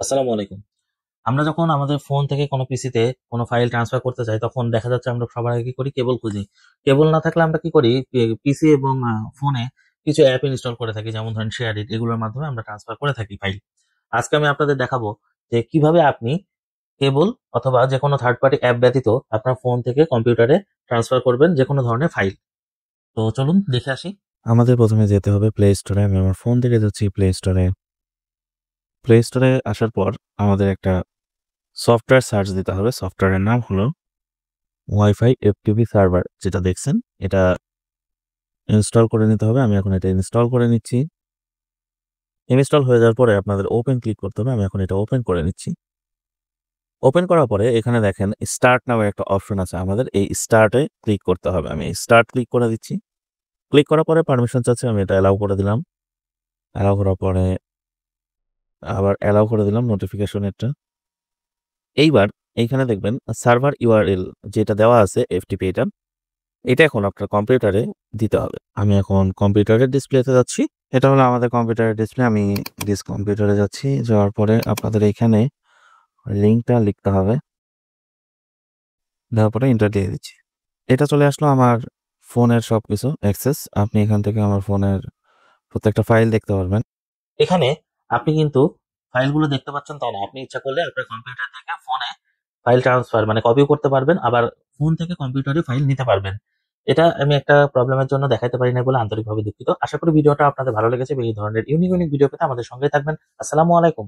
আসসালামু আলাইকুম। আমরা যখন আমাদের ফোন থেকে কোনো পিসিতে কোনো ফাইল ট্রান্সফার করতে চাই, তখন দেখা যাচ্ছে আমরা সবার আগে কি করি? কেবল খুঁজি। কেবল না থাকলে আমরা কি করি? পিসি এবং ফোনে কিছু অ্যাপ ইনস্টল করে থাকি। যেমন ধরেন শেয়ার ইট, এগুলোর মাধ্যমে আমরা ট্রান্সফার করে থাকি ফাইল। আজকে আমি আপনাদের দেখাবো যে কিভাবে আপনি কেবল অথবা যেকোনো থার্ড পার্টি অ্যাপ ব্যতীত আপনার ফোন থেকে কম্পিউটারে ট্রান্সফার করবেন যেকোনো ধরনের ফাইল। তো চলুন দেখে আসি। আমাদের প্রথমে যেতে হবে প্লে স্টোরে। আমি আমার ফোন থেকে যাচ্ছি প্লে স্টোরে। প্লে স্টোরে আসার পর আমাদের একটা সফটওয়্যার সার্চ দিতে হবে। সফটওয়্যারের নাম হলো ওয়াইফাই এফটিপি সার্ভার, যেটা দেখছেন এটা ইনস্টল করে নিতে হবে। আমি এখন এটা ইনস্টল করে নিচ্ছি। ইনস্টল হয়ে যাওয়ার পরে আপনাদের ওপেন ক্লিক করতে হবে। আমি এখন এটা ওপেন করে নিচ্ছি। ওপেন করার পরে এখানে দেখেন স্টার্ট নামে একটা অপশন আছে, আমাদের এই স্টার্টে ক্লিক করতে হবে। আমি স্টার্ট ক্লিক করে দিচ্ছি। ক্লিক করার পরে পারমিশন চাচ্ছে, আমি এটা অ্যালাউ করে দিলাম। অ্যালাউ করার পরে আবার অ্যালাউ করে দিলাম নোটিফিকেশন এটা। এইবার এইখানে দেখবেন সার্ভার ইউআরএল যেটা দেওয়া আছে এফটিপি, এটা এখন আপনার কম্পিউটারে দিতে হবে। আমি এখন কম্পিউটারের ডিসপ্লেতে যাচ্ছি। এটা হলো আমাদের কম্পিউটারের ডিসপ্লে। আমি দিস কম্পিউটারে যাচ্ছি। যাওয়ার পরে আপনাদের এইখানে লিঙ্কটা লিখতে হবে। দেওয়ার পরে এন্টার দিয়ে দিচ্ছি। এটা চলে আসলো আমার ফোনের সবকিছু অ্যাক্সেস। আপনি এখান থেকে আমার ফোনের প্রত্যেকটা ফাইল দেখতে পারবেন। এখানে আপনি কিন্তু ফাইলগুলো দেখতে পাচ্ছেন তাই না, আপনি ইচ্ছা করলে আপনার কম্পিউটার থেকে ফোনে ফাইল ট্রান্সফার মানে কপিও করতে পারবেন, আবার ফোন থেকে কম্পিউটারে ফাইল নিতে পারবেন। এটা আমি একটা প্রবলেমের জন্য দেখাতে পারি না বলে আন্তরিকভাবে দুঃখিত। আশা করি ভিডিওটা আপনাদের ভালো লেগেছে। এই ধরনের ইউনিক ইউনিক ভিডিও পেতে আমাদের সঙ্গেই থাকবেন। আসসালামু আলাইকুম।